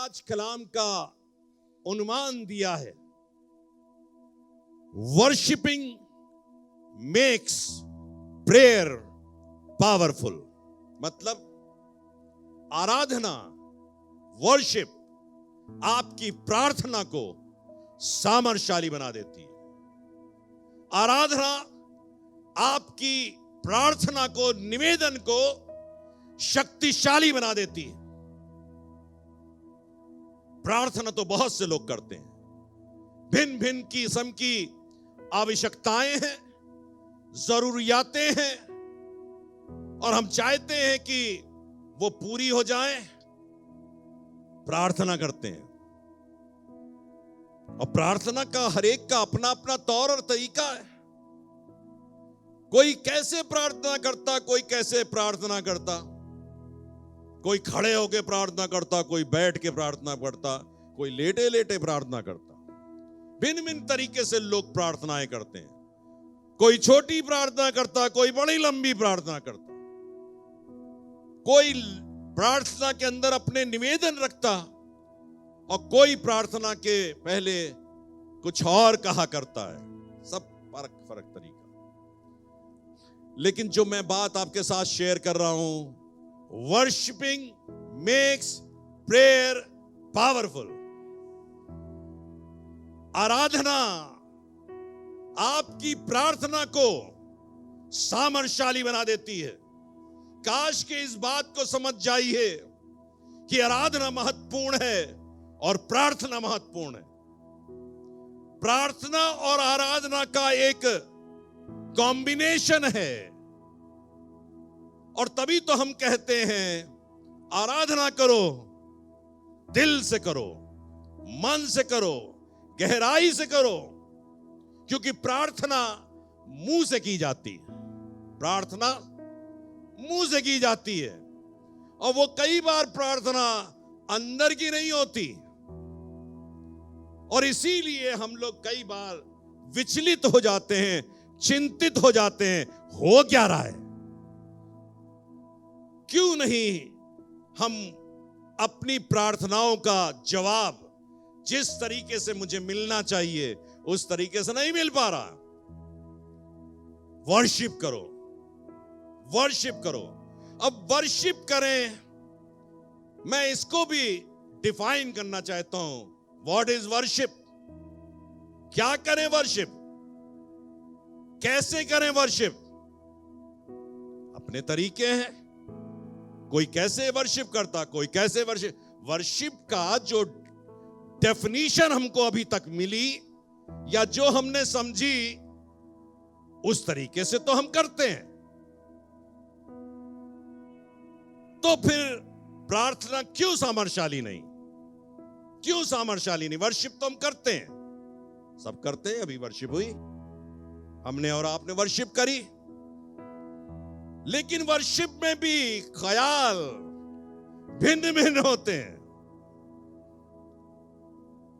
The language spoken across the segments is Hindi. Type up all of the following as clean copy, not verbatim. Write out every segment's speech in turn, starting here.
आज कलाम का उन्वान दिया है, वर्शिपिंग मेक्स प्रेयर पावरफुल। मतलब आराधना, वर्शिप आपकी प्रार्थना को सामर्थ्यशाली बना देती है। आराधना आपकी प्रार्थना को, निवेदन को शक्तिशाली बना देती है। प्रार्थना तो बहुत से लोग करते हैं, भिन्न भिन्न किस्म की आवश्यकताएं हैं, जरूरियातें हैं, और हम चाहते हैं कि वो पूरी हो जाएं, प्रार्थना करते हैं। और प्रार्थना का हर एक का अपना अपना तौर और तरीका है। कोई कैसे प्रार्थना करता, कोई कैसे प्रार्थना करता, कोई खड़े होकर प्रार्थना करता, कोई बैठ के प्रार्थना करता, कोई लेटे लेटे प्रार्थना करता। भिन्न भिन्न तरीके से लोग प्रार्थनाएं करते हैं। कोई छोटी प्रार्थना करता, कोई बड़ी लंबी प्रार्थना करता, कोई प्रार्थना के अंदर अपने निवेदन रखता, और कोई प्रार्थना के पहले कुछ और कहा करता है। सब फर्क तरीका। लेकिन जो मैं बात आपके साथ शेयर कर रहा हूं, वर्शिपिंग मेक्स प्रेयर पावरफुल। आराधना आपकी प्रार्थना को सामर्थ्यशाली बना देती है। काश के इस बात को समझ जाइए कि आराधना महत्वपूर्ण है और प्रार्थना महत्वपूर्ण है। प्रार्थना और आराधना का एक कॉम्बिनेशन है, और तभी तो हम कहते हैं आराधना करो, दिल से करो, मन से करो, गहराई से करो, क्योंकि प्रार्थना मुंह से की जाती है। प्रार्थना मुंह से की जाती है, और वो कई बार प्रार्थना अंदर की नहीं होती, और इसीलिए हम लोग कई बार विचलित हो जाते हैं, चिंतित हो जाते हैं, हो क्या रहा है। क्यों नहीं हम अपनी प्रार्थनाओं का जवाब जिस तरीके से मुझे मिलना चाहिए उस तरीके से नहीं मिल पा रहा। वर्शिप करो, वर्शिप करो। अब वर्शिप करें, मैं इसको भी डिफाइन करना चाहता हूं। What is worship? क्या करें वर्शिप, कैसे करें वर्शिप? अपने तरीके हैं। कोई कैसे वर्शिप करता, कोई कैसे वर्शिप। वर्शिप का जो डेफिनेशन हमको अभी तक मिली या जो हमने समझी, उस तरीके से तो हम करते हैं। तो फिर प्रार्थना क्यों सामर्थ्यशाली नहीं? क्यों सामर्थ्यशाली नहीं? वर्शिप तो हम करते हैं, सब करते हैं। अभी वर्शिप हुई, हमने और आपने वर्शिप करी, लेकिन वर्शिप में भी ख्याल भिन्न भिन्न होते हैं।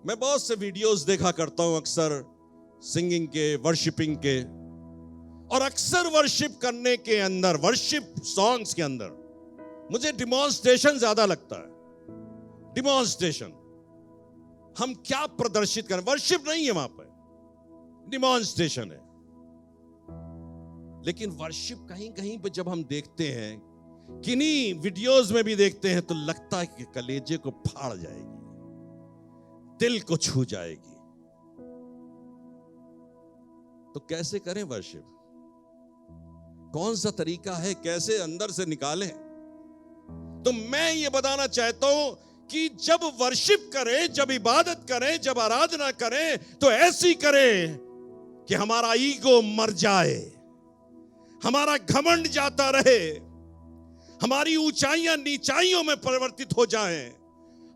मैं बहुत से वीडियोस देखा करता हूं अक्सर सिंगिंग के, वर्शिपिंग के, और अक्सर वर्शिप करने के अंदर, वर्शिप सॉन्ग्स के अंदर मुझे डिमॉन्स्ट्रेशन ज्यादा लगता है। डिमॉन्स्ट्रेशन, हम क्या प्रदर्शित करें। वर्शिप नहीं है वहां पर, डिमॉन्स्ट्रेशन है। लेकिन वर्शिप कहीं कहीं पे जब हम देखते हैं, किन्हीं वीडियोस में भी देखते हैं, तो लगता है कि कलेजे को फाड़ जाएगी, दिल को छू जाएगी। तो कैसे करें वर्शिप? कौन सा तरीका है, कैसे अंदर से निकालें? तो मैं ये बताना चाहता हूं कि जब वर्शिप करें, जब इबादत करें, जब आराधना करें, तो ऐसी करें कि हमारा ईगो मर जाए, हमारा घमंड जाता रहे, हमारी ऊंचाइयां नीचाइयों में परिवर्तित हो जाएं,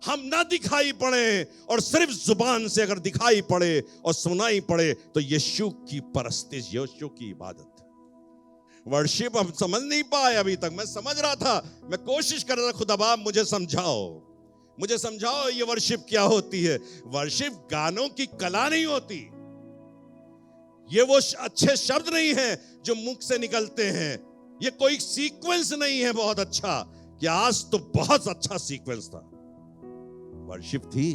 हम ना दिखाई पड़े, और सिर्फ जुबान से अगर दिखाई पड़े और सुनाई पड़े तो यीशु की परस्तिश, यीशु की इबादत। वर्शिप हम समझ नहीं पाए अभी तक। मैं समझ रहा था, मैं कोशिश कर रहा था, खुदा बाप मुझे समझाओ, मुझे समझाओ ये वर्शिप क्या होती है। वर्शिप गानों की कला नहीं होती, ये वो अच्छे शब्द नहीं है जो मुख से निकलते हैं, ये कोई सीक्वेंस नहीं है बहुत अच्छा कि आज तो बहुत अच्छा सीक्वेंस था, वर्शिप थी,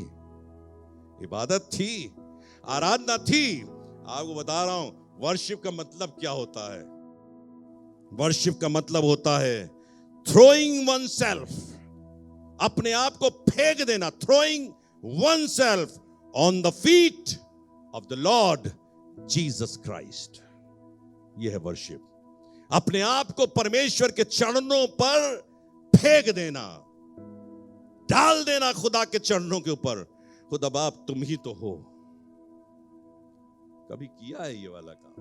इबादत थी, आराधना थी। आपको बता रहा हूं वर्शिप का मतलब क्या होता है। वर्शिप का मतलब होता है थ्रोइंग वन सेल्फ, अपने आप को फेंक देना, throwing one self on the feet of the Lord Jesus Christ. यह है वर्शिप। अपने आप को परमेश्वर के चरणों पर फेंक देना, डाल देना खुदा के चरणों के ऊपर। खुदा बाप तुम ही तो हो। कभी किया है ये वाला काम?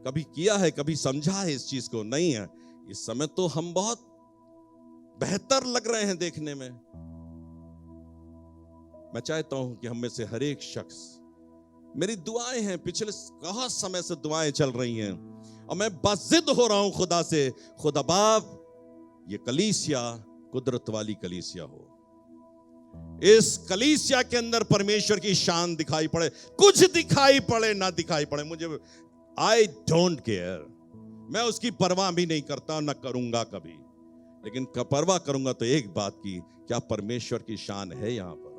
कभी किया है? कभी समझा है इस चीज को? नहीं है। इस समय तो हम बहुत बेहतर लग रहे हैं देखने में। मैं चाहता हूं कि हम में से हर एक शख्स, मेरी दुआएं हैं, पिछले बहुत समय से दुआएं चल रही हैं और मैं बाजिद हो रहा हूं खुदा से, खुदा बाप ये कलीसिया कुदरत वाली कलीसिया हो। इस कलीसिया के अंदर परमेश्वर की शान दिखाई पड़े, कुछ दिखाई पड़े ना दिखाई पड़े, मुझे आई डोंट केयर। मैं उसकी परवाह भी नहीं करता, ना करूंगा कभी। लेकिन परवाह करूंगा तो एक बात की, क्या परमेश्वर की शान है यहां पर?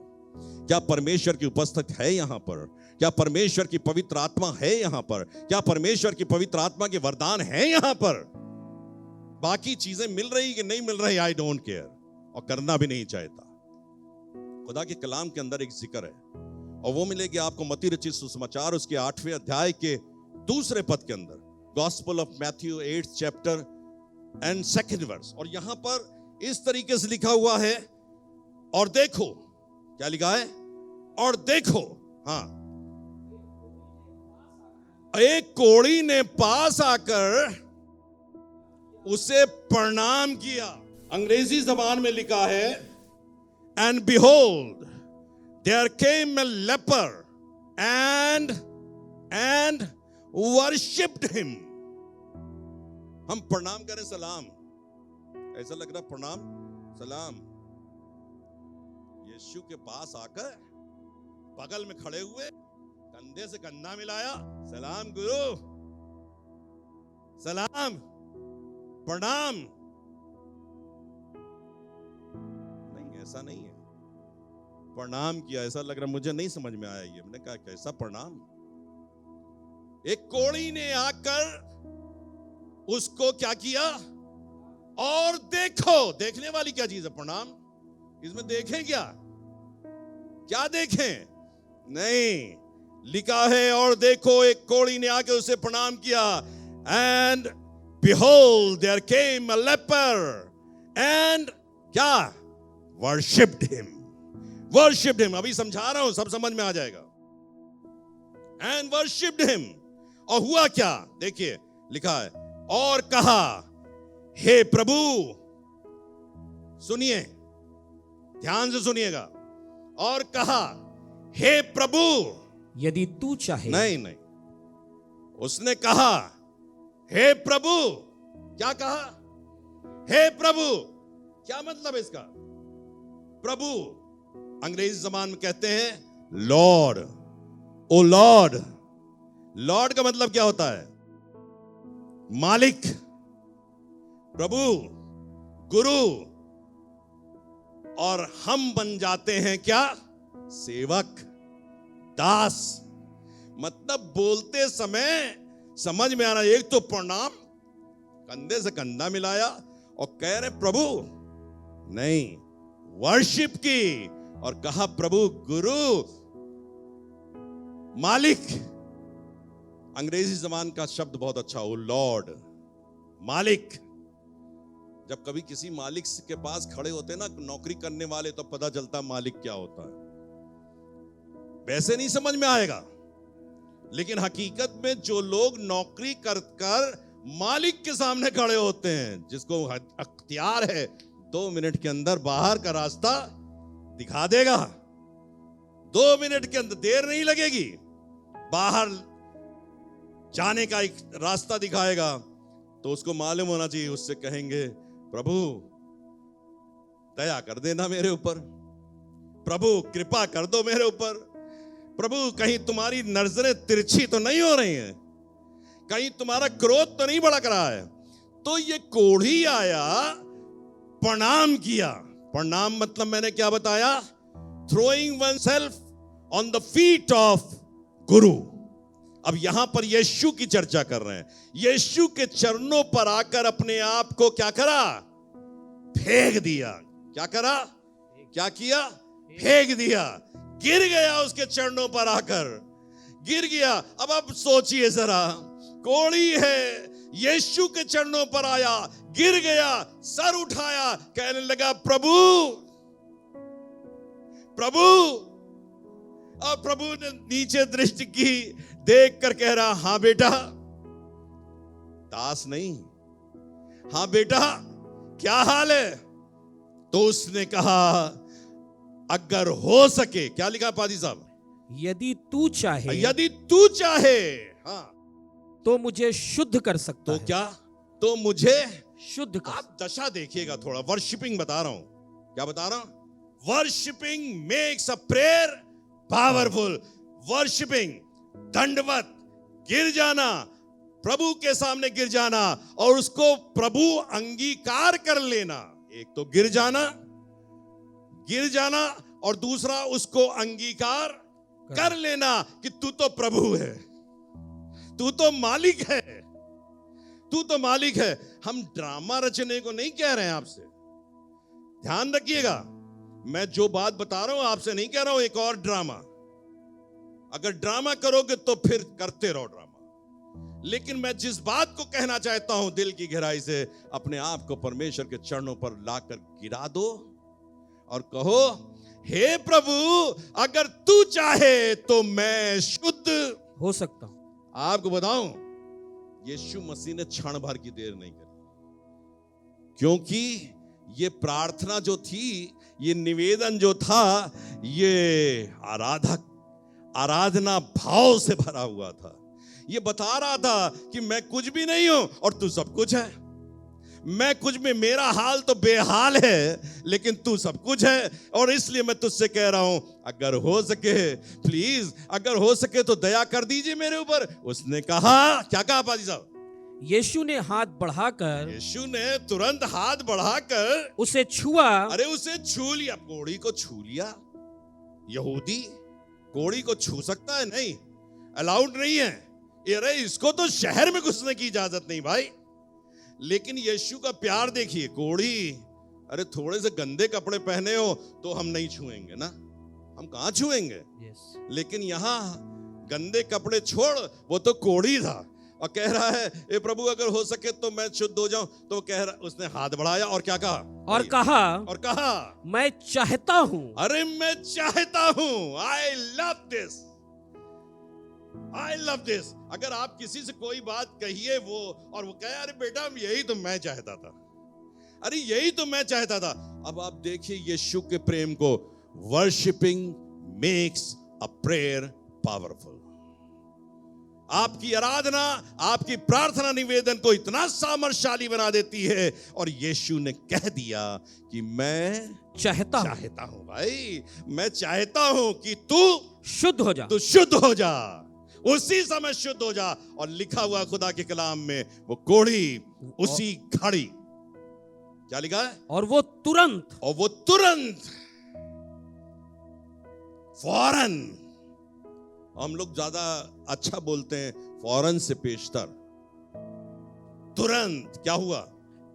क्या परमेश्वर की उपस्थिति है यहां पर? क्या परमेश्वर की पवित्र आत्मा है यहां पर? क्या परमेश्वर की पवित्र आत्मा के वरदान है यहां पर? बाकी चीजें मिल रही कि नहीं मिल रही, आई डोंट केयर, और करना भी नहीं चाहता। खुदा के कलाम के अंदर एक जिक्र है और वो मिलेगी आपको मत्ती रचित सुसमाचार उसके 8वें अध्याय के 2 पद के अंदर, gospel of Matthew 8th chapter and 2nd verse। और यहां पर इस तरीके से लिखा हुआ है, और देखो, क्या लिखा है? और देखो, हाँ, एक कोढ़ी ने पास आकर उसे प्रणाम किया। अंग्रेजी जबान में लिखा है, and behold there came a leper and worshipped him। हम प्रणाम करें, सलाम, ऐसा लग रहा प्रणाम सलाम। यीशु के पास आकर बगल में खड़े हुए, कंधे से कंधा मिलाया, सलाम गुरु, सलाम, प्रणाम। नहीं, ऐसा नहीं है। प्रणाम किया, ऐसा लग रहा, मुझे नहीं समझ में आया ये। मैंने कहा कैसा प्रणाम? एक कोढ़ी ने आकर उसको क्या किया? और देखो, देखने वाली क्या चीज है? प्रणाम। इसमें देखें क्या? क्या देखें? नहीं, लिखा है और देखो एक कोढ़ी ने आकर उसे प्रणाम किया। And behold there came a leper and क्या? worshipped him, worshipped him। अभी समझा रहा हूं, सब समझ में आ जाएगा। and worshipped him। और हुआ क्या? देखिए लिखा है, और कहा, हे प्रभु, सुनिए, ध्यान से सुनिएगा, और कहा, हे प्रभु, यदि तू चाहे। नहीं, उसने कहा हे प्रभु। क्या कहा? हे प्रभु। क्या मतलब इसका? प्रभु अंग्रेजी जबान में कहते हैं लॉर्ड। ओ लॉर्ड। लॉर्ड का मतलब क्या होता है? मालिक, प्रभु, गुरु। और हम बन जाते हैं क्या? सेवक, दास। मतलब बोलते समय समझ में आना, एक तो प्रणाम, कंधे से कंधा मिलाया, और कह रहे प्रभु, नहीं, वर्शिप की, और कहा प्रभु, गुरु, मालिक। अंग्रेजी जबान का शब्द बहुत अच्छा हो, लॉर्ड, मालिक। जब कभी किसी मालिक के पास खड़े होते हैं ना नौकरी करने वाले, तो पता चलता मालिक क्या होता है। वैसे नहीं समझ में आएगा, लेकिन हकीकत में जो लोग नौकरी कर मालिक के सामने खड़े होते हैं, जिसको अख्तियार है 2 मिनट के अंदर बाहर का रास्ता दिखा देगा। 2 मिनट के अंदर, देर नहीं लगेगी, बाहर जाने का एक रास्ता दिखाएगा। तो उसको मालूम होना चाहिए, उससे कहेंगे प्रभु दया कर देना मेरे ऊपर, प्रभु कृपा कर दो मेरे ऊपर, प्रभु कहीं तुम्हारी नजरें तिरछी तो नहीं हो रही हैं, कहीं तुम्हारा क्रोध तो नहीं भड़क रहा है। तो ये कोढ़ी आया, प्रणाम किया। प्रणाम मतलब मैंने क्या बताया? throwing oneself on the feet of Guru. अब यहां पर यीशु की चर्चा कर रहे हैं। यीशु के चरणों पर आकर अपने आप को क्या करा? फेंक दिया। क्या करा? क्या किया? फेंक दिया। गिर गया उसके चरणों पर आकर, गिर गया। अब आप सोचिए जरा, कोढ़ी है, यीशु के चरणों पर आया, गिर गया, सर उठाया, कहने लगा प्रभु प्रभु। और प्रभु ने नीचे दृष्टि की, देख कर कह रहा, हां बेटा, दास नहीं, हां बेटा क्या हाल है? तो उसने कहा, अगर हो सके, क्या लिखा पादी साहब? यदि तू चाहे, यदि तू चाहे, हाँ, तो मुझे शुद्ध कर सकता तो है। क्या? तो मुझे शुद्ध कर। आप दशा देखिएगा थोड़ा, वर्शिपिंग बता रहा हूं। क्या बता रहा हूं? Worshipping makes a prayer powerful. Worshipping, दंडवत, गिर जाना, प्रभु के सामने गिर जाना और उसको प्रभु अंगीकार कर लेना। एक तो गिर जाना और दूसरा उसको अंगीकार कर लेना कि तू तो प्रभु है, तू तो मालिक है, तू तो मालिक है। हम ड्रामा रचने को नहीं कह रहे हैं आपसे, ध्यान रखिएगा। मैं जो बात बता रहा हूं आपसे नहीं कह रहा हूं एक और ड्रामा। अगर ड्रामा करोगे तो फिर करते रहो ड्रामा। लेकिन मैं जिस बात को कहना चाहता हूं दिल की गहराई से, अपने आप को परमेश्वर के चरणों पर लाकर गिरा दो और कहो, हे प्रभु, अगर तू चाहे तो मैं शुद्ध हो सकता हूं। आपको बताऊं, यीशु मसीह ने क्षण भर की देर नहीं करी, क्योंकि ये प्रार्थना जो थी, ये निवेदन जो था, ये आराधना भाव से भरा हुआ था। ये बता रहा था कि मैं कुछ भी नहीं हूं और तू सब कुछ है। मैं कुछ भी, मेरा हाल तो बेहाल है, लेकिन तू सब कुछ है। और इसलिए मैं तुझसे कह रहा हूं, अगर हो सके, प्लीज, अगर हो सके तो दया कर दीजिए मेरे ऊपर। उसने कहा, क्या कहा पाजी साहब? यीशु ने हाथ बढ़ाकर, यीशु ने तुरंत हाथ बढ़ाकर उसे छुआ। अरे उसे छू लिया, कोढ़ी को छू लिया। यहूदी कोढ़ी को छू सकता है? नहीं, अलाउड नहीं है। अरे इसको तो शहर में घुसने की इजाजत नहीं भाई। लेकिन यीशु का प्यार देखिए। कोढ़ी, अरे थोड़े से गंदे कपड़े पहने हो तो हम नहीं छुएंगे ना, हम कहां छुएंगे। लेकिन यहां गंदे कपड़े छोड़, वो तो कोढ़ी था और कह रहा है, ए प्रभु अगर हो सके तो मैं शुद्ध हो जाऊं। तो कह रहा, उसने हाथ बढ़ाया और क्या कहा? और कहा मैं चाहता हूं। अरे मैं चाहता हूं। I love this, I love this. अगर आप किसी से कोई बात कहिए वो और वो कहे, अरे बेटा यही तो मैं चाहता था, अरे यही तो मैं चाहता था। अब आप देखिए यीशु के प्रेम को। Worshipping makes a prayer powerful. आपकी आराधना, आपकी प्रार्थना निवेदन को इतना सामर्थ्यशाली बना देती है। और यीशु ने कह दिया कि मैं चाहता हूं भाई, मैं चाहता हूं कि तू शुद्ध हो जा, तू शुद्ध हो जा। उसी समय शुद्ध हो जा। और लिखा हुआ खुदा के कलाम में, वो कोढ़ी उसी घड़ी, क्या लिखा है? और वो तुरंत फौरन। हम लोग ज्यादा अच्छा बोलते हैं फौरन से पेशतर। तुरंत क्या हुआ?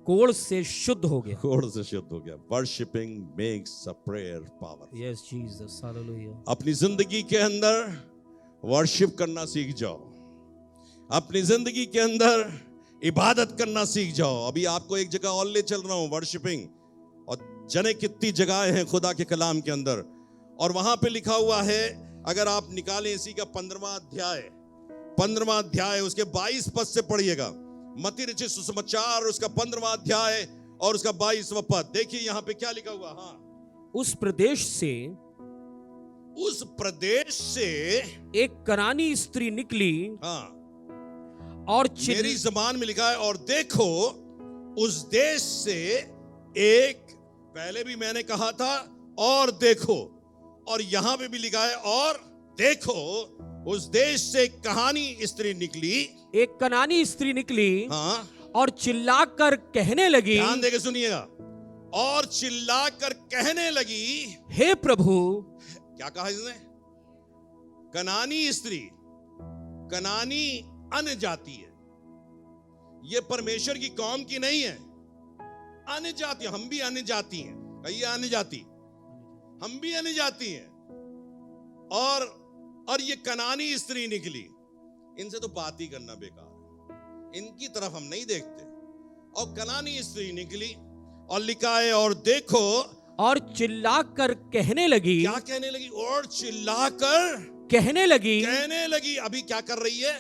कोढ़ से शुद्ध हो गया। कोढ़ से शुद्ध हो गया। Worshipping makes a prayer power. Yes Jesus, hallelujah. अपनी जिंदगी के अंदर वर्शिप करना सीख जाओ। अपनी जिंदगी के अंदर इबादत करना सीख जाओ। अभी आपको एक जगह और ले चल रहा हूं, वर्शिपिंग। और जाने कितनी जगहें हैं खुदा के कलाम के अंदर। और वहां पे लिखा हुआ है, अगर आप निकालें इसी का 15वां अध्याय उसके 22 पद से पढ़िएगा। मत्ती रचित सुसमाचार उसका 15वां अध्याय और उसका 22वां पद। देखिए यहां पे क्या लिखा हुआ। हाँ, उस प्रदेश से एक कनानी स्त्री निकली। हाँ, और मेरी ज़बान में लिखा है, और देखो उस देश से एक, पहले भी मैंने कहा था और देखो, और यहां पे भी लिखा है और देखो, उस देश से एक कनानी स्त्री निकली। हाँ, और चिल्लाकर कहने लगी। ध्यान देके सुनिएगा। और चिल्लाकर कहने लगी, हे प्रभु, क्या कहा इसने? कनानी स्त्री, कनानी अन्य जाति है, ये परमेश्वर की कौम की नहीं है, अन्य जाति। हम भी अन्य जाति हैं, कहिए अन्य जाति, हम भी अन्य जाति हैं। और ये कनानी स्त्री निकली, इनसे तो बात ही करना बेकार है, इनकी तरफ हम नहीं देखते। और कनानी स्त्री निकली और लिखा है, और देखो, और चिल्लाकर कहने लगी। क्या कहने लगी? और चिल्लाकर कहने लगी। अभी क्या कर रही है?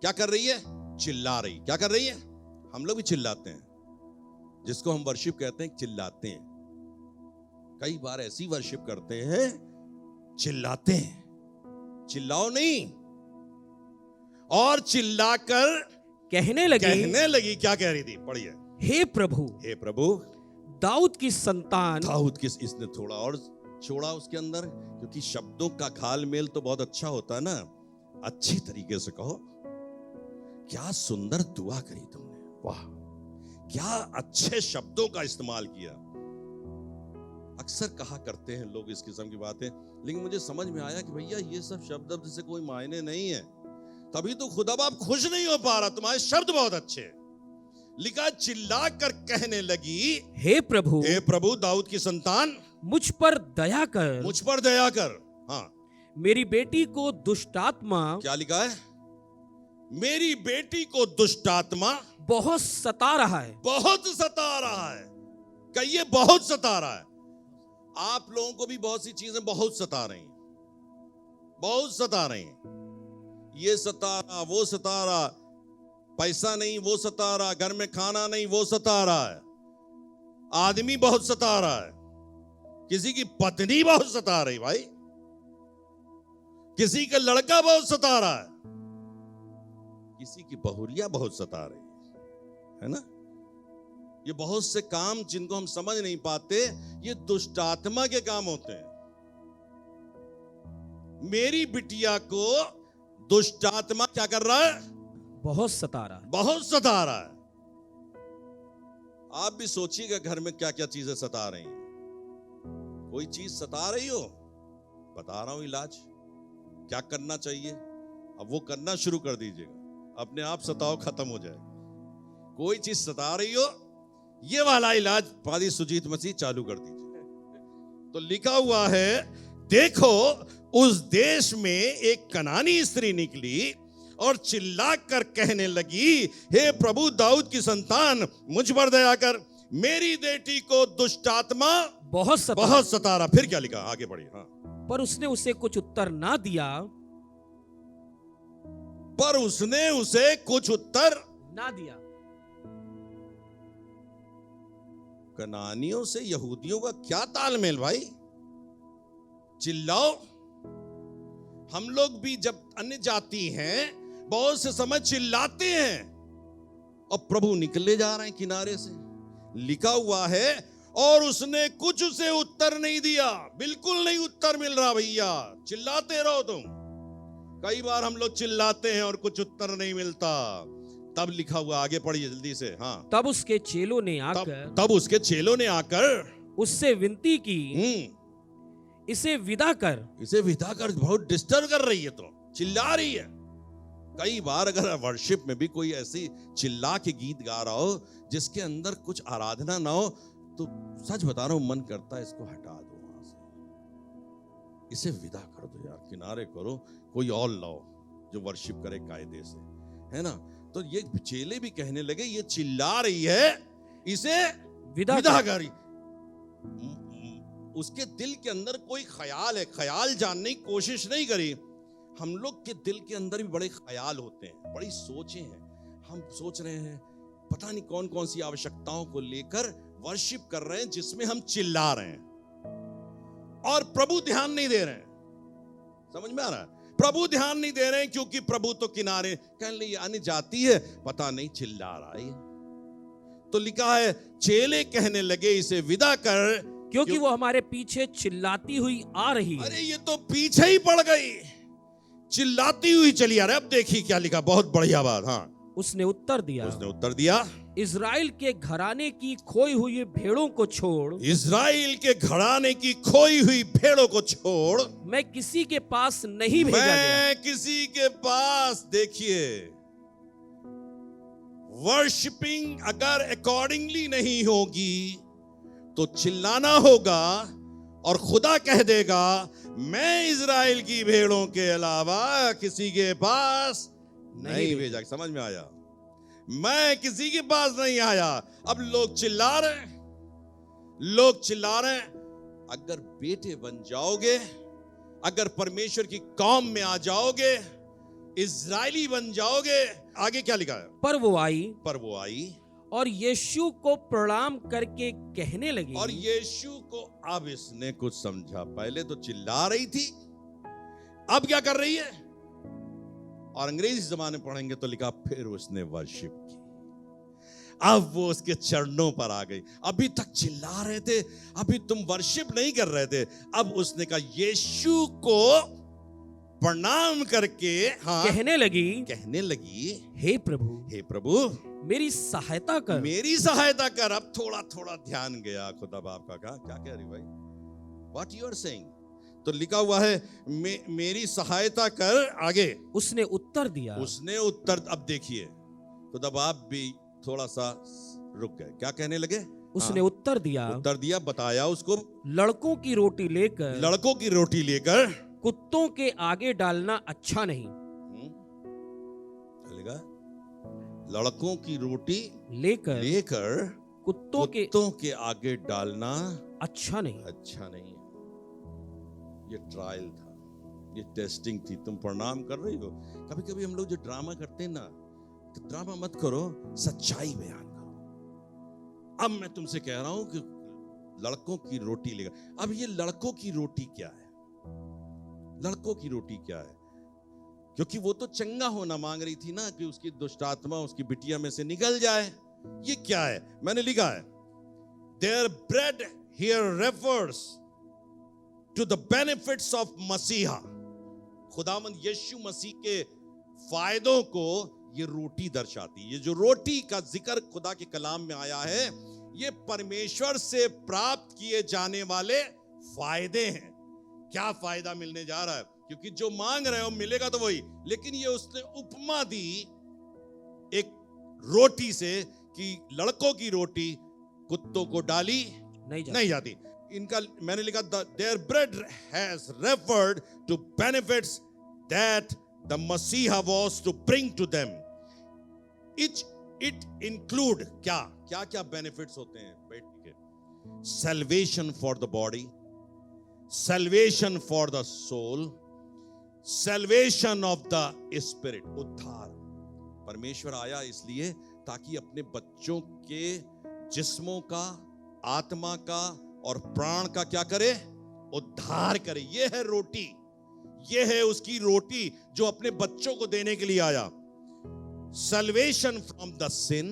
क्या कर रही है? चिल्ला रही। क्या कर रही है? हम लोग भी चिल्लाते हैं, जिसको हम वर्शिप कहते हैं, चिल्लाते हैं। कई बार ऐसी वर्शिप करते हैं, चिल्लाते हैं। चिल्लाओ नहीं। और चिल्लाकर कहने लगी। क्या कह रही थी? पढ़िए। हे प्रभु, दाऊद की संतान। दाऊद की, इसने थोड़ा और छोड़ा उसके अंदर, क्योंकि शब्दों का घाल मेल तो बहुत अच्छा होता है ना। अच्छी तरीके से कहो। क्या सुंदर दुआ करी तुमने, वाह, क्या अच्छे शब्दों का इस्तेमाल किया। अक्सर कहा करते हैं लोग इस किस्म की बातें, लेकिन मुझे समझ में आया कि भैया ये सब शब्द से कोई मायने नहीं है। तभी तो खुदा बाप खुश नहीं हो पा रहा, तुम्हारे शब्द बहुत अच्छे। लिखा, चिल्ला कर कहने लगी, हे प्रभु, दाऊद की संतान, मुझ पर दया कर। मुझ पर दया कर। हाँ, मेरी बेटी को दुष्टात्मा। क्या लिखा है? मेरी बेटी को दुष्टात्मा बहुत सता रहा है। बहुत सता रहा है। कहिए, बहुत सता रहा है। आप लोगों को भी बहुत सी चीजें बहुत सता रही हैं, बहुत सता रही हैं। ये सता रहा, वो सता रहा, पैसा नहीं वो सता रहा, घर में खाना नहीं वो सता रहा है, आदमी बहुत सता रहा है, किसी की पत्नी बहुत सता रही भाई, किसी का लड़का बहुत सता रहा है, किसी की बहुरिया बहुत सता रही है ना। ये बहुत से काम जिनको हम समझ नहीं पाते, ये दुष्ट आत्मा के काम होते हैं। मेरी बिटिया को दुष्ट आत्मा क्या कर रहा है? बहुत सता रहा है। बहुत सता रहा है। आप भी सोचिएगा घर में क्या क्या चीजें सता रही हैं। कोई चीज सता रही हो, बता रहा हूं इलाज क्या करना चाहिए, अब वो करना शुरू कर दीजिएगा, अपने आप सताओ खत्म हो जाए। कोई चीज सता रही हो, ये वाला इलाज पादी सुजीत मसीह चालू कर दीजिए। तो लिखा हुआ है, देखो उस देश में एक कनानी स्त्री निकली और चिल्लाकर कहने लगी, हे प्रभु दाऊद की संतान, मुझ पर दया कर, मेरी बेटी को दुष्ट आत्मा बहुत सता रहा। फिर क्या लिखा, आगे बढ़िए। हाँ, पर उसने उसे कुछ उत्तर ना दिया। पर उसने उसे कुछ उत्तर ना दिया। कनानियों से यहूदियों का क्या तालमेल भाई? चिल्लाओ। हम लोग भी जब अन्य जाति हैं, बहुत से समय चिल्लाते हैं, और प्रभु निकले जा रहे हैं किनारे से। लिखा हुआ है, और उसने कुछ उसे उत्तर नहीं दिया। बिल्कुल नहीं उत्तर मिल रहा भैया, चिल्लाते रहो तुम। कई बार हम लोग चिल्लाते हैं और कुछ उत्तर नहीं मिलता। तब लिखा हुआ, आगे पढ़िए जल्दी से। हाँ, तब उसके चेलों ने आकर उससे विनती की, इसे विदा कर। इसे विदा कर। बहुत डिस्टर्ब कर रही है, तो चिल्ला रही है। कई बार अगर वर्शिप में भी कोई ऐसी चिल्ला के गीत गा रहा हो जिसके अंदर कुछ आराधना ना हो, तो सच बता रहा हूं, मन करता है इसको हटा दो वहां से, इसे विदा कर दो यार, किनारे करो, कोई और लाओ जो वर्शिप करे कायदे से, है ना। तो ये चेले भी कहने लगे, ये चिल्ला रही है, इसे विदा कर। उसके दिल के अंदर कोई ख्याल है, ख्याल जानने की कोशिश नहीं करी। हम लोग के दिल के अंदर भी बड़े ख्याल होते हैं, बड़ी सोचें हैं। हम सोच रहे हैं पता नहीं कौन कौन सी आवश्यकताओं को लेकर वर्शिप कर रहे हैं, जिसमें हम चिल्ला रहे हैं, और प्रभु ध्यान नहीं दे रहे हैं। समझ में आ रहा है? प्रभु ध्यान नहीं दे रहे हैं, क्योंकि प्रभु तो किनारे कहने लगे अन्य जाति है, पता नहीं चिल्ला रहा है। तो लिखा है, चेले कहने लगे, इसे विदा कर, क्योंकि वो हमारे पीछे चिल्लाती हुई आ रही है। अरे ये तो पीछे ही पड़ गई, चिल्लाती हुई चली आ रही। अब देखिए क्या लिखा, बहुत बढ़िया बात। हाँ, उसने उत्तर दिया, इज़राइल के घराने की खोई हुई भेड़ों को छोड़, इज़राइल के घराने की खोई हुई भेड़ों को छोड़ मैं किसी के पास नहीं भेजा गया। मैं किसी के पास, देखिए, वर्शिपिंग अगर अकॉर्डिंगली नहीं होगी तो चिल्लाना होगा और खुदा कह देगा मैं इज़राइल की भेड़ों के अलावा किसी के पास नहीं भेजा। समझ में आया? मैं किसी के पास नहीं आया। अब लोग चिल्ला रहे हैं, अगर बेटे बन जाओगे, अगर परमेश्वर की कौम में आ जाओगे, इज़राइली बन जाओगे, आगे क्या लिखा है? पर वो आई और यीशु को प्रणाम करके कहने लगी। और यीशु को अब इसने कुछ समझा। पहले तो चिल्ला रही थी, अब क्या कर रही है? और अंग्रेजी जमाने पढ़ेंगे तो लिखा फिर उसने वर्शिप की। अब वो उसके चरणों पर आ गई। अभी तक चिल्ला रहे थे, अभी तुम वर्शिप नहीं कर रहे थे। अब उसने कहा यीशु को प्रणाम करके कहने लगी, हे प्रभु मेरी सहायता कर। अब थोड़ा थोड़ा ध्यान गया खुदा बाप का। कहा क्या कह रही भाई? What you are saying? तो लिखा हुआ है मेरी सहायता कर। आगे उसने उत्तर दिया। अब देखिए खुदा बाप भी थोड़ा सा रुक गए। क्या कहने लगे? उसने उत्तर दिया, बताया उसको, लड़कों की रोटी लेकर कुत्तों के आगे डालना अच्छा नहीं। चलेगा? लड़कों की रोटी लेकर कुत्तों के आगे डालना अच्छा नहीं। ये ट्रायल था, ये टेस्टिंग थी। तुम प्रणाम कर रही हो। कभी कभी हम लोग जो ड्रामा करते हैं ना, तो ड्रामा मत करो, सच्चाई बयान करो। अब मैं तुमसे कह रहा हूं कि लड़कों की रोटी लेकर। अब ये लड़कों की रोटी क्या है? क्योंकि वो तो चंगा होना मांग रही थी ना, कि उसकी दुष्ट आत्मा उसकी बिटिया में से निकल जाए। ये क्या है? मैंने लिखा है their bread here refers to the benefits of मसीहा। खुदावंद यीशु मसीह के फायदों को ये रोटी दर्शाती। ये जो रोटी का जिक्र खुदा के कलाम में आया है, ये परमेश्वर से प्राप्त किए जाने वाले फायदे हैं। क्या फायदा मिलने जा रहा है? क्योंकि जो मांग रहे हो मिलेगा तो वही, लेकिन ये उसने उपमा दी एक रोटी से कि लड़कों की रोटी कुत्तों को डाली नहीं जाती। इनका मैंने लिखा their bread has referred to benefits that the Messiah was to bring to them. It include क्या benefits होते हैं? बैठ के salvation for the body, salvation for the soul, salvation of the spirit। उद्धार। परमेश्वर आया इसलिए ताकि अपने बच्चों के जिस्मों का, आत्मा का और प्राण का क्या करे? उद्धार करे। ये है रोटी, ये है उसकी रोटी जो अपने बच्चों को देने के लिए आया। salvation from the sin,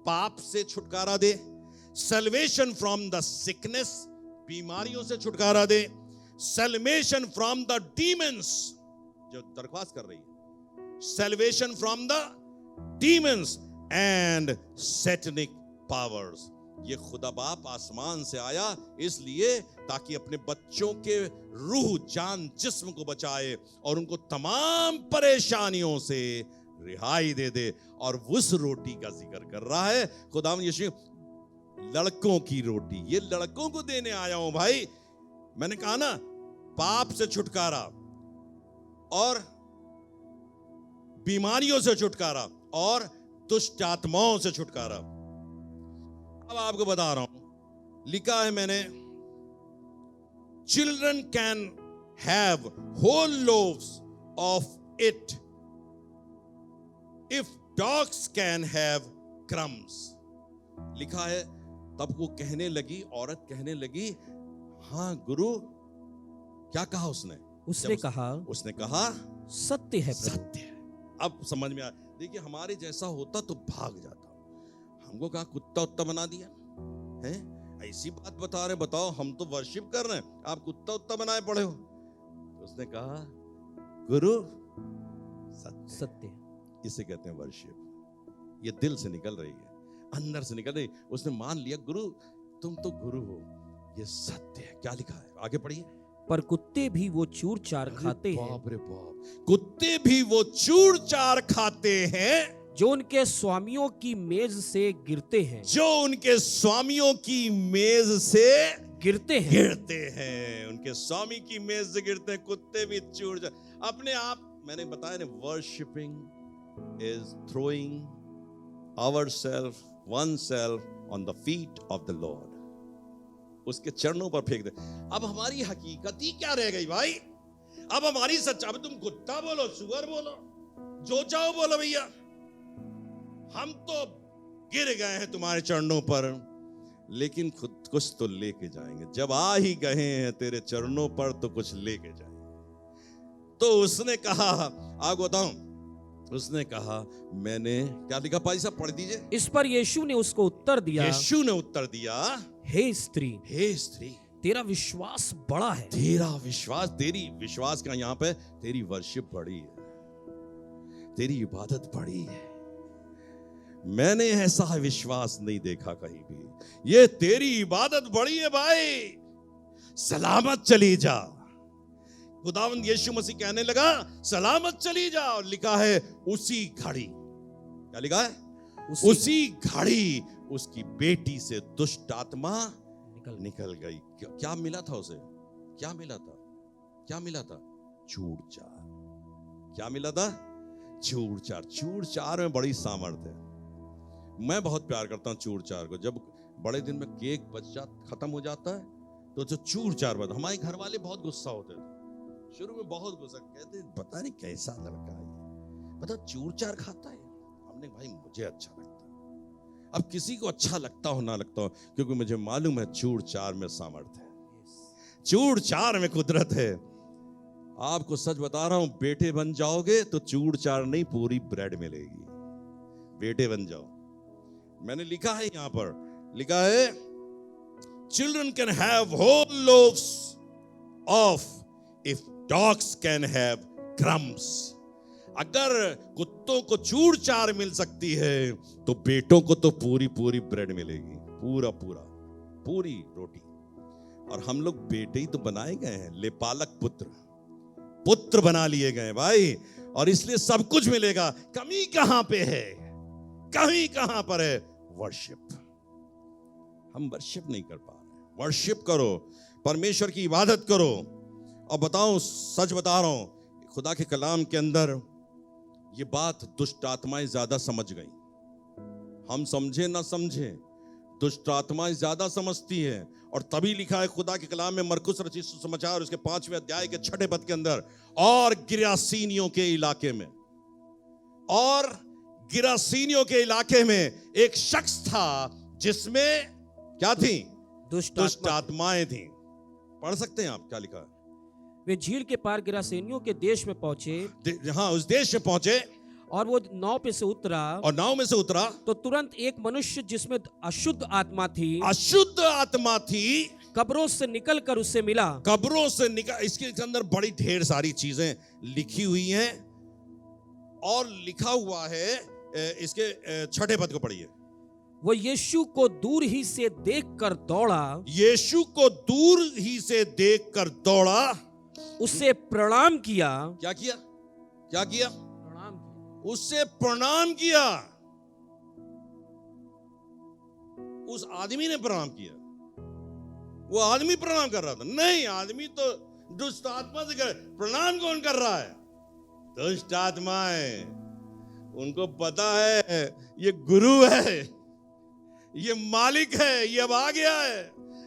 पाप से छुटकारा दे। salvation from the sickness, बीमारियों से छुटकारा दे। salvation from the demons, जो दरख्वास्त कर रही है, salvation from the demons and satanic powers। ये खुदा बाप आसमान से आया इसलिए ताकि अपने बच्चों के रूह, जान, जिस्म को बचाए और उनको तमाम परेशानियों से रिहाई दे दे। और उस रोटी का जिक्र कर रहा है खुदावंद यीशु। लड़कों की रोटी, ये लड़कों को देने आया हूं भाई। मैंने कहा ना, पाप से छुटकारा और बीमारियों से छुटकारा और दुष्ट आत्माओं से छुटकारा। अब आपको बता रहा हूं, लिखा है मैंने, children can have whole loaves of it if dogs can have crumbs. लिखा है तब वो कहने लगी, औरत कहने लगी, हाँ गुरु। क्या कहा उसने? उसने कहा सत्य है, सत्य है। अब समझ में आया। देखिए हमारे जैसा होता तो भाग जाता। हमको कहा कुत्ता उत्ता बना दिया है? ऐसी बात बता रहे, बताओ हम तो वर्शिप कर रहे हैं, आप कुत्ता उत्ता बनाए पड़े हो। तो उसने कहा गुरु सत्य। इसे कहते हैं वर्शिप। ये दिल से निकल रही है, अंदर से निकल रही। उसने मान लिया गुरु तुम तो गुरु हो, ये सत्य है। क्या लिखा है आगे पढ़िए। पर कुत्ते भी वो चूर चार खाते हैं, बाप रे बाप, कुत्ते भी वो चूर चार खाते हैं जो उनके स्वामियों की मेज से गिरते हैं, जो उनके स्वामियों की मेज से गिरते हैं। गिरते हैं, उनके स्वामी की मेज से गिरते हैं। कुत्ते भी चूर चार अपने आप। मैंने बताया ना, worshipping is throwing ourself oneself on the feet of the Lord, उसके चरणों पर फेंक दे। अब हमारी हकीकत ही क्या रह गई भाई? अब हमारी सच्चाई, अब तुम कुत्ता बोलो, सुअर बोलो, जो चाहो बोलो भैया, हम तो गिर गए हैं तुम्हारे चरणों पर, लेकिन खुद कुछ तो लेके जाएंगे। जब आ ही गए हैं तेरे चरणों पर तो कुछ लेके जाएंगे। तो उसने कहा, आगे बताऊं, उसने कहा मैंने, क्या लिखा भाई साहब पढ़ दीजिए। इस पर यीशु ने उसको उत्तर दिया, यीशु ने उत्तर दिया, हे स्त्री, हे स्त्री, तेरा विश्वास बड़ा है। तेरा विश्वास, तेरी विश्वास का यहाँ पे, तेरी वर्शिप बड़ी है, तेरी इबादत बड़ी है। मैंने ऐसा विश्वास नहीं देखा कहीं भी। ये तेरी इबादत बड़ी है भाई, सलामत चली जा। खुदावंद यीशु मसीह कहने लगा सलामत चली जा, और लिखा है उसी घड़ी, क्या लिखा है? उसी घड़ी उसकी बेटी से दुष्ट आत्मा निकल गई। क्या मिला था उसे? क्या मिला था? क्या मिला था? चूर चार। क्या मिला था? चूर चार। चूर चार में बड़ी सामर्थ्य है। मैं बहुत प्यार करता हूं चूर चार को। जब बड़े दिन में केक खत्म हो जाता है तो जो चूर चार बता, हमारे घर वाले बहुत गुस्सा होते थे शुरू में, बहुत गुस्सा, कहते पता नहीं कैसा लड़का है, पता चूर चार खाता है। हमने भाई मुझे अच्छा लगता है। अब किसी को अच्छा लगता हो ना लगता हो, क्योंकि मुझे मालूम है चूर चार में सामर्थ्य है, चूर चार में कुदरत है। आपको सच बता रहा हूं, बेटे बन जाओगे तो चूर चार नहीं पूरी ब्रेड मिलेगी। बेटे बन जाओ। मैंने लिखा है यहां पर, लिखा है children can have whole loaves of if dogs can have crumbs. अगर कुत्तों को चूर चार मिल सकती है तो बेटों को तो पूरी पूरी ब्रेड मिलेगी, पूरी रोटी। और हम लोग बेटे ही तो बनाए गए हैं, लेपालक पुत्र बना लिए गए भाई, और इसलिए सब कुछ मिलेगा। कमी कहां पे है? कमी कहां पर है? वर्शिप। हम वर्शिप नहीं कर पा रहे। वर्शिप करो, परमेश्वर की इबादत करो। और बताऊं, सच बता रहा हूं, खुदा के कलाम के अंदर ये बात दुष्ट आत्माएं ज्यादा समझ गई। हम समझे ना समझे, दुष्ट आत्माएं ज्यादा समझती है। और तभी लिखा है खुदा के कलाम में, मरकुस रचित सुसमाचार उसके 5वें अध्याय के 6ठे पद के अंदर, और गिरासीनियों के इलाके में, और गिरासीनियों के इलाके में एक शख्स था जिसमें क्या थी? दुष्ट आत्माएं थी। पढ़ सकते हैं आप, क्या लिखा है? वे झील के पार गिरासेनियों के देश में पहुंचे। हाँ, उस देश में पहुंचे, और वो नाव पे से उतरा, और नाव में से उतरा तो तुरंत एक मनुष्य जिसमें अशुद्ध आत्मा थी, कब्रों से निकलकर उससे मिला। कब्रों से निकल, इसके अंदर बड़ी ढेर सारी चीजें लिखी हुई हैं, और लिखा हुआ है, इसके 6ठे पद को पढ़िए। वो यीशु को दूर ही से देखकर दौड़ा, यीशु को दूर ही से देखकर दौड़ा, उससे प्रणाम किया। क्या किया? क्या किया? प्रणाम किया। उससे प्रणाम किया। उस आदमी ने प्रणाम किया। वो आदमी प्रणाम कर रहा था? नहीं, आदमी तो दुष्ट आत्मा से कर। प्रणाम कौन कर रहा है? दुष्ट आत्माएं। उनको पता है ये गुरु है, ये मालिक है, ये अब आ गया है,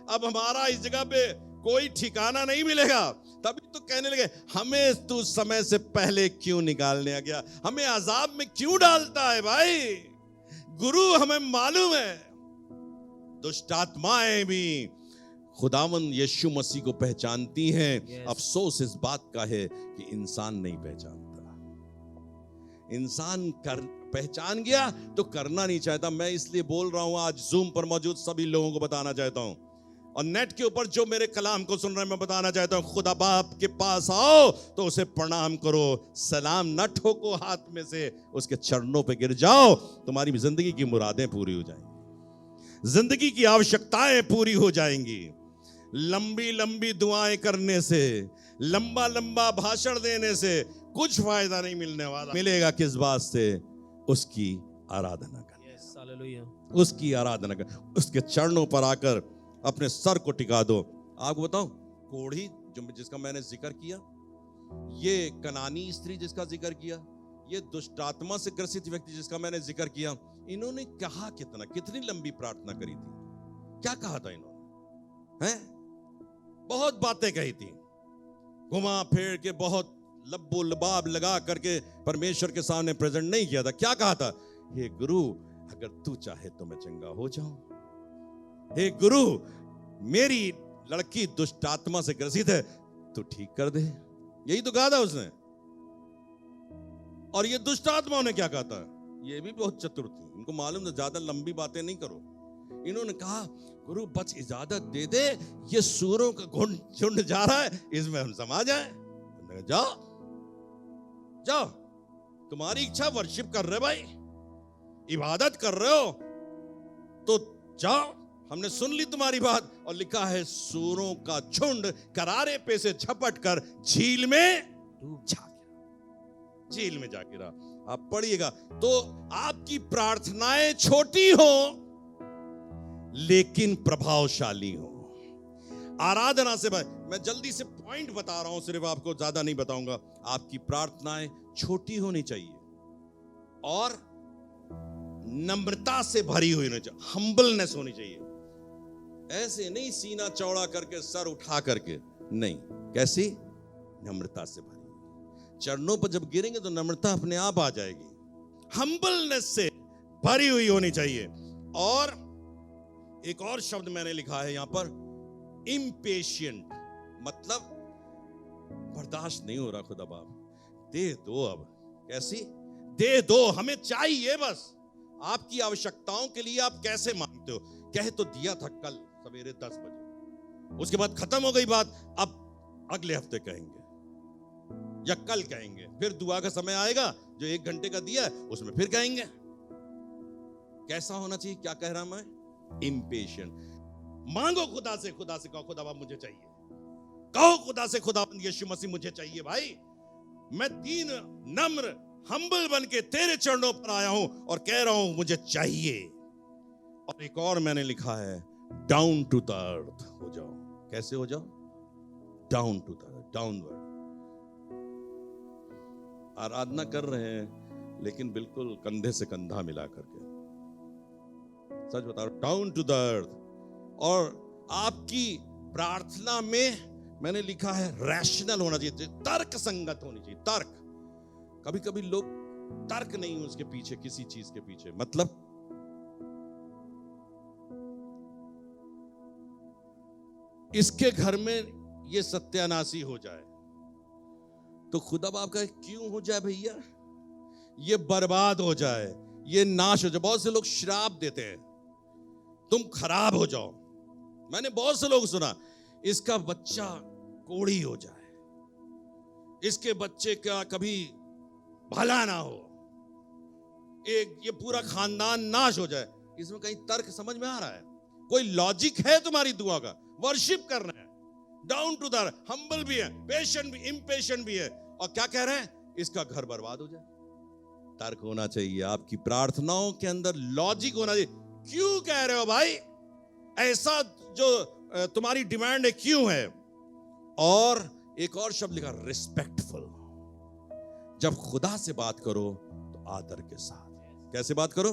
अब हमारा इस जगह पे कोई ठिकाना नहीं मिलेगा। तभी तो कहने लगे, हमें तू समय से पहले क्यों निकालने आ गया? हमें अजाब में क्यों डालता है भाई? गुरु हमें मालूम है। दुष्ट आत्माएं भी खुदावन यीशु मसीह को पहचानती हैं। अफसोस इस बात का है कि इंसान नहीं पहचानता। इंसान पहचान गया तो करना नहीं चाहता। मैं इसलिए बोल रहा हूं, आज जूम पर मौजूद सभी लोगों को बताना चाहता हूं, और नेट के ऊपर जो मेरे कलाम को सुन रहे हैं, मैं बताना चाहता हूं, खुदा बाप के पास आओ तो उसे प्रणाम करो, सलाम न ठोको हाथ में से, उसके चरणों पे गिर जाओ, तुम्हारी जिंदगी की मुरादें पूरी हो जाएंगी, जिंदगी की आवश्यकताएं पूरी हो जाएंगी। लंबी लंबी दुआएं करने से, लंबा लंबा भाषण देने से कुछ फायदा नहीं मिलने वाला। मिलेगा किस बात से? उसकी आराधना कर, उसकी आराधना कर, उसके चरणों पर आकर अपने सर को टिका दो। आपको बताऊं, कोढ़ी जिसका मैंने जिक्र किया, ये कनानी स्त्री जिसका जिक्र किया, ये दुष्ट आत्मा से ग्रसित व्यक्ति जिसका मैंने जिक्र किया, इन्होंने कहा कितनी लंबी प्रार्थना करी थी। क्या कहा था इन्होंने? हैं? बहुत बातें कही थी, घुमा फेर के, बहुत लब्बो लबाब लगा करके परमेश्वर के सामने प्रेजेंट नहीं किया था। क्या कहा था? हे गुरु, अगर तू चाहे तो मैं चंगा हो जाऊं। हे गुरु, मेरी लड़की दुष्ट आत्मा से ग्रसित है, तू ठीक कर दे। यही तो कहा था उसने। और ये दुष्ट आत्माओं ने क्या कहा था? ये भी बहुत चतुर थी, इनको मालूम था ज्यादा लंबी बातें नहीं करो। इन्होंने कहा, गुरु बस इजाजत दे दे, ये सूरों का झुंड जा रहा है, इसमें हम समा जाए। जाओ जाओ, तुम्हारी इच्छा, वर्शिप कर रहे भाई, इबादत कर रहे हो तो जाओ, हमने सुन ली तुम्हारी बात। और लिखा है, सूरों का झुंड करारे पे से झपट कर झील में जा गिरा, झील में जा गिरा। आप पढ़िएगा तो आपकी प्रार्थनाएं छोटी हो लेकिन प्रभावशाली हो। आराधना से मैं जल्दी से पॉइंट बता रहा हूं, सिर्फ आपको, ज्यादा नहीं बताऊंगा। आपकी प्रार्थनाएं छोटी होनी चाहिए और नम्रता से भरी हुई होनी चाहिए, हम्बलनेस होनी चाहिए। ऐसे नहीं सीना चौड़ा करके, सर उठा करके, नहीं। कैसी? नम्रता से भरी। चरणों पर जब गिरेंगे तो नम्रता अपने आप आ जाएगी। हम्बलनेस से भरी हुई होनी चाहिए। और एक और शब्द मैंने लिखा है यहां पर, इम्पेशिएंट, मतलब बर्दाश्त नहीं हो रहा, खुदा बाप दे दो अब। कैसी? दे दो, हमें चाहिए बस। आपकी आवश्यकताओं के लिए आप कैसे मांगते हो? कह तो दिया था कल सवेरे 10 बजे, उसके बाद खत्म हो गई बात, अब अगले हफ्ते कहेंगे या कल कहेंगे, फिर दुआ का समय आएगा जो 1 घंटे का दिया है उसमें फिर कहेंगे। कैसा होना चाहिए? क्या कह रहा मैं? इम्पेशिएंट। मांगो खुदा से कहो, खुदा बाप मुझे चाहिए। कहो खुदा से, खुदा यीशु मसीह मुझे चाहिए भाई। मैं दीन, नम्र, हम्बल बन के तेरे चरणों पर आया हूं और कह रहा हूं मुझे चाहिए। और एक और मैंने लिखा है, डाउन टू द अर्थ हो जाओ। कैसे हो जाओ? Down to the earth, downward. आराधना कर रहे हैं लेकिन बिल्कुल कंधे से कंधा मिला करके, सच बता रहा हूं, डाउन टू द अर्थ। और आपकी प्रार्थना में मैंने लिखा है, रैशनल होना चाहिए, तर्क संगत होनी चाहिए। तर्क, कभी कभी लोग तर्क नहीं है उसके पीछे, किसी चीज के पीछे, मतलब इसके घर में ये सत्यानाशी हो जाए तो खुदा बाप का क्यों हो जाए भैया, ये बर्बाद हो जाए, ये नाश हो जाए। बहुत से लोग श्राप देते हैं, तुम खराब हो जाओ। मैंने बहुत से लोग सुना, इसका बच्चा कोढ़ी हो जाए, इसके बच्चे का कभी भला ना हो, ये पूरा खानदान नाश हो जाए। इसमें कहीं तर्क समझ में आ रहा है? कोई लॉजिक है तुम्हारी दुआ का? वर्शिप करना है, down to the earth, humble भी है, पेशेंट भी, इम्पेशेंट भी है, और क्या कह रहे हैं? इसका घर बर्बाद हो जाए। तर्क होना चाहिए आपकी प्रार्थनाओं के अंदर, लॉजिक होना चाहिए। क्यों कह रहे हो भाई ऐसा, जो तुम्हारी डिमांड है क्यों है? और एक और शब्द लिखा, रिस्पेक्टफुल। जब खुदा से बात करो तो आदर के साथ। कैसे बात करो?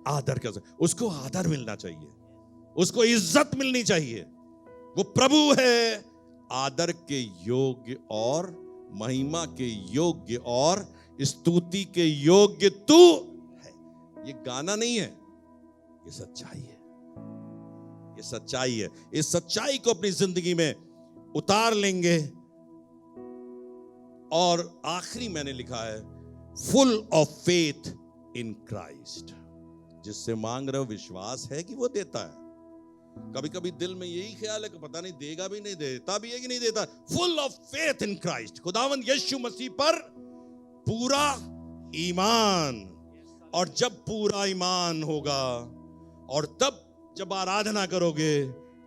आदर के साथ। उसको आदर मिलना चाहिए, उसको इज्जत मिलनी चाहिए। वो प्रभु है, आदर के योग्य और महिमा के योग्य और स्तुति के योग्य तू है। ये गाना नहीं है, ये सच्चाई है, ये सच्चाई है। इस सच्चाई को अपनी जिंदगी में उतार लेंगे। और आखिरी मैंने लिखा है, full of faith in Christ. जिससे मांग रहे हो विश्वास है कि वो देता है। कभी कभी दिल में यही ख्याल है कि पता नहीं देगा भी नहीं, देता भी है कि नहीं देता। Full of faith in Christ, खुदावंद यीशु मसीह पर पूरा ईमान। और जब पूरा ईमान होगा और तब जब आराधना करोगे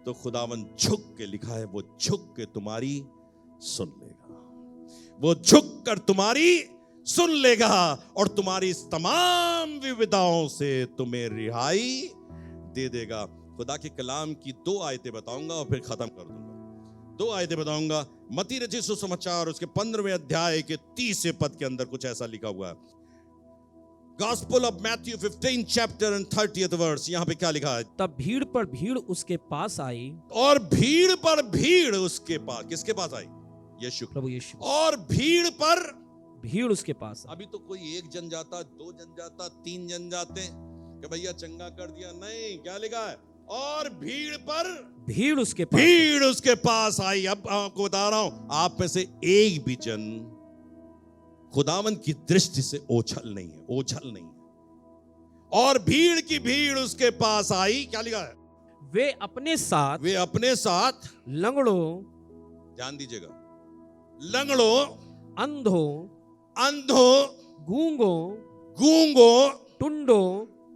तो खुदावंद झुक के, लिखा है वो झुक के तुम्हारी सुन लेगा, वो झुक कर तुम्हारी सुन लेगा और तुम्हारी इस तमाम विविधाओं से तुम्हें रिहाई दे देगा। खुदा के कलाम की 2 आयतें बताऊंगा और फिर खत्म कर दूंगा। 2 आयतें बताऊंगा। मत्ती रचित सुसमाचार उसके 15वें अध्याय के 30वें पद के अंदर कुछ ऐसा लिखा हुआ है। Gospel of Matthew 15 chapter and 30th verse, यहाँ पे क्या लिखा है? तब भीड़ पर भीड़ उसके पास आई, और भीड़ पर भीड़ उसके पास, किसके पास आई? यीशु, प्रभु यीशु। और भीड़ पर भीड़ उसके पास। अभी तो कोई 1 जन जाता, 2 जन जाता, 3 जन जाते कि भैया चंगा कर दिया, नहीं, क्या लिखा है? और भीड़ पर भीड़ उसके पास, भीड़ उसके पास आई। अब आपको बता रहा हूं, आप में से एक भी जन खुदावंद की दृष्टि से ओझल नहीं है, ओझल नहीं है। और भीड़ की भीड़ उसके पास आई, क्या लिखा है? वे अपने साथ लंगड़ों, ध्यान दीजिएगा, लंगड़ों, अंधों, गूंगों,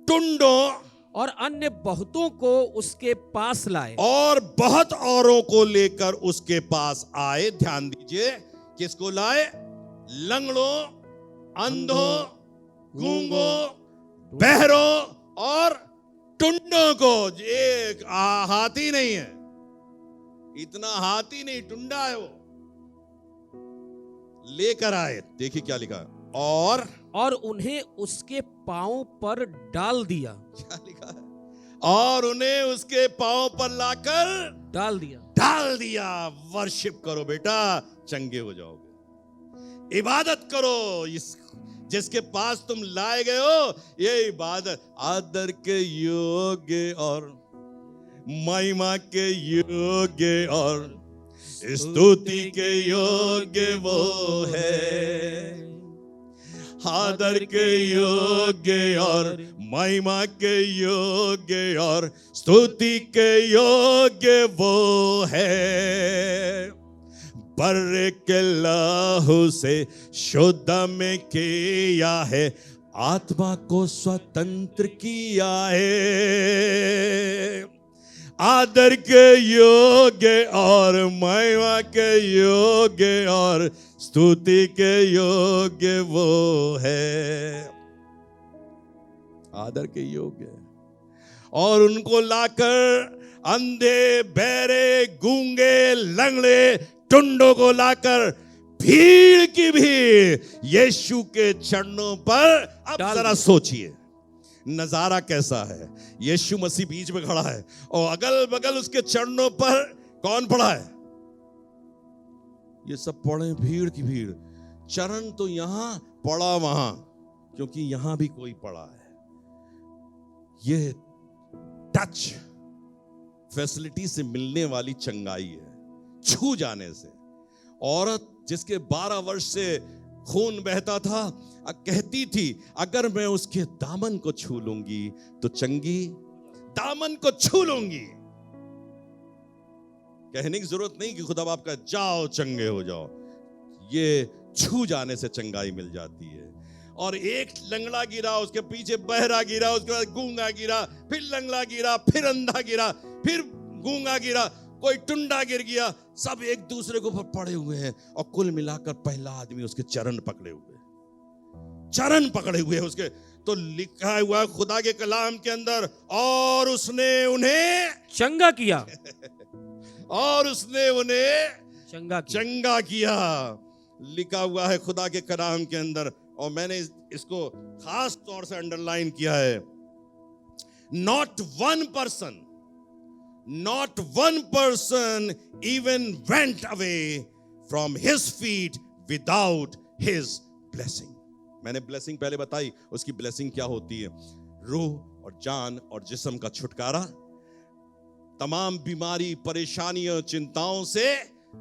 टुंडों और अन्य बहुतों को उसके पास लाए, और बहुत औरों को लेकर उसके पास आए। ध्यान दीजिए, किसको लाए? लंगड़ों, अंधों, गूंगों, बहरों और टुंडों को। एक हाथी नहीं है, इतना हाथी नहीं, टुंडा है वो, लेकर आए। देखिए क्या लिखा है? और उन्हें उसके पांव पर डाल दिया। क्या लिखा है? और उन्हें उसके पांव पर लाकर डाल दिया। वर्शिप करो बेटा, चंगे हो जाओगे। इबादत करो, इस जिसके पास तुम लाए गए हो, ये इबादत आदर के योग्य और महिमा के योग्य और स्तुति के योग्य वो है। आदर के योग्य और महिमा के योग्य और स्तुति के योग्य वो है। बर्रे के लहू से शुद्ध में किया है, आत्मा को स्वतंत्र किया है। आदर के योग्य और महिमा के योग्य और स्तुति के योग्य वो है। आदर के योग्य। और उनको लाकर अंधे, बहरे, गूंगे, लंगड़े, टुंडों को लाकर भीड़ की भीड़ यीशु के चरणों पर। अब जरा सोचिए नजारा कैसा है। यीशु मसीह बीच में खड़ा है और अगल बगल उसके चरणों पर कौन पड़ा है? ये सब पड़े, भीड़ की भीड़। चरण तो यहां, पड़ा वहां, क्योंकि यहां भी कोई पड़ा है। ये टच फैसिलिटी से मिलने वाली चंगाई है, छू जाने से। औरत जिसके 12 वर्ष से खून बहता था, कहती थी अगर मैं उसके दामन को छू लूंगी तो चंगी, दामन को छू लूंगी। कहने की जरूरत नहीं कि खुदा बाप का जाओ चंगे हो जाओ, ये छू जाने से चंगाई मिल जाती है। और एक लंगड़ा गिरा, उसके पीछे बहरा गिरा, उसके बाद गूंगा गिरा, फिर लंगड़ा गिरा, फिर अंधा गिरा, फिर गूंगा गिरा, कोई टुंडा गिर गया। सब एक दूसरे के ऊपर पड़े हुए हैं और कुल मिलाकर पहला आदमी उसके चरण पकड़े हुए, चरण पकड़े हुए उसके। तो लिखा हुआ खुदा के कलाम के अंदर, और उसने उन्हें चंगा किया और उसने उन्हें चंगा किया। लिखा हुआ है खुदा के कलाम के अंदर, और मैंने इसको खास तौर से अंडरलाइन किया है। Not one person even went away from his feet without his blessing. मैंने ब्लेसिंग पहले बताई, उसकी ब्लेसिंग क्या होती है? रूह और जान और जिस्म का छुटकारा, तमाम बीमारी, परेशानियों, चिंताओं से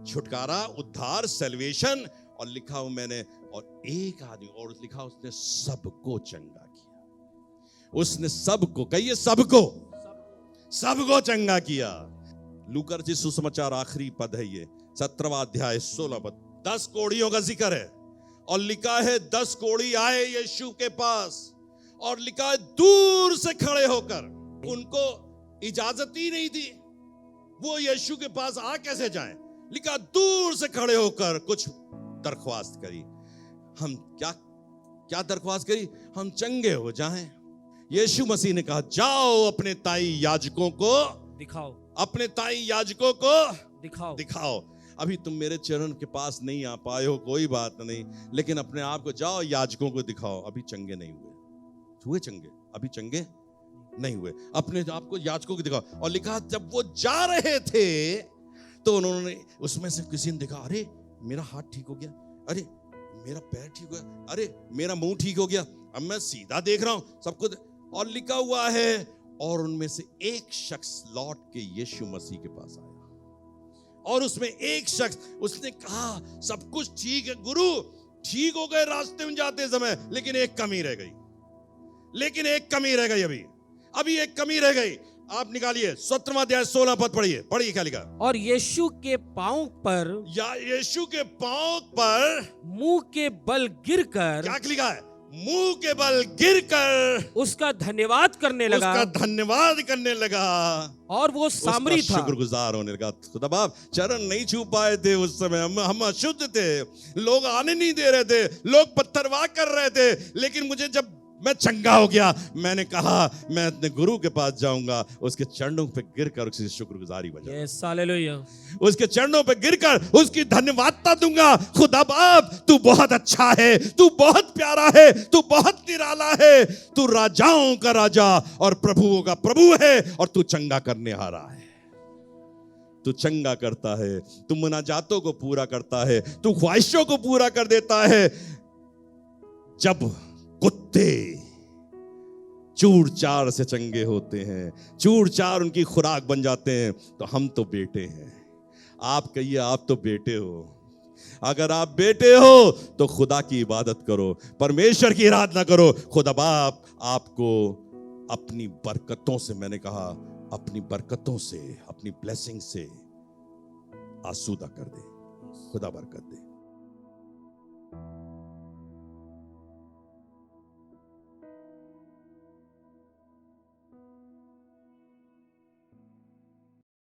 छुटकारा, उद्धार, सैल्वेशन। और लिखा हूं मैंने, और एक आदमी और लिखा, उसने सबको चंगा किया। उसने सबको, कहिए सबको, सबको चंगा किया। लूका रचित सुसमाचार आखिरी पद है ये, 17वां अध्याय 16 पद। 10 कोढ़ियों का जिक्र है और लिखा है 10 कोढ़ी आए यीशु के पास और लिखा है दूर से खड़े होकर, उनको इजाजत ही नहीं दी वो यीशु के पास आ कैसे जाएं। लिखा दूर से खड़े होकर कुछ दरख्वास्त करी। हम क्या दरख्वास्त करी? हम चंगे हो जाएं। यीशु मसीह ने कहा जाओ अपने ताई याजकों को दिखाओ, अपने ताई याजकों को दिखाओ। अभी तुम मेरे चरण के पास नहीं आ पाए हो, कोई बात नहीं, लेकिन अपने आप को जाओ याजकों को दिखाओ। अभी चंगे नहीं हुए चंगे, अभी चंगे नहीं हुए, अपने आप को याजकों को दिखाओ। और लिखा जब वो जा रहे थे तो उन्होंने उसमें से किसी ने देखा, अरे मेरा हाथ ठीक हो गया, अरे मेरा पैर ठीक हो गया, अरे मेरा मुंह ठीक हो गया, अब मैं सीधा देख रहा हूं सब कुछ। और लिखा हुआ है और उनमें से एक शख्स लौट के यीशु मसीह के पास आया और उसमें एक शख्स, उसने कहा सब कुछ ठीक है गुरु, ठीक हो गए रास्ते में जाते समय, लेकिन एक कमी रह गई, अभी एक कमी रह गई। आप निकालिए 17वां अध्याय 16 पद पढ़िए क्या लिखा। और यीशु के पांव पर, या यीशु के पांव पर मुंह के बल गिरकर, क्या लिखा है? मुंह के बल गिरकर उसका धन्यवाद करने लगा। और वो सामरी था, शुक्रगुजार होने लगा। खुदा बाप चरण नहीं छू पाए थे उस समय, हम अशुद्ध थे, लोग आने नहीं दे रहे थे, लोग पत्थरवाह कर रहे थे, लेकिन मुझे जब मैं चंगा हो गया, मैंने कहा मैं अपने गुरु के पास जाऊंगा, उसके चरणों पे गिरकर उसकी शुक्रगुजारी बजाऊंगा। Yes hallelujah. उसके चरणों पे गिरकर उसकी धन्यवादता दूंगा। खुदा बाप तू बहुत अच्छा है, तू बहुत प्यारा है, तू बहुत निराला है, तू राजाओं का राजा और प्रभुओं का प्रभु है और तू चंगा करने आ रहा है, तू चंगा करता है, तू मुनाजातों को पूरा करता है, तू ख्वाहिशों को पूरा कर देता है। जब कुत्ते चूर चार से चंगे होते हैं, चूर चार उनकी खुराक बन जाते हैं, तो हम तो बेटे हैं। आप कहिए आप तो बेटे हो। अगर आप बेटे हो तो खुदा की इबादत करो, परमेश्वर की आराधना करो। खुदा बाप आपको अपनी बरकतों से, मैंने कहा अपनी बरकतों से, अपनी ब्लेसिंग से आसूदा कर दे। खुदा बरकत दे।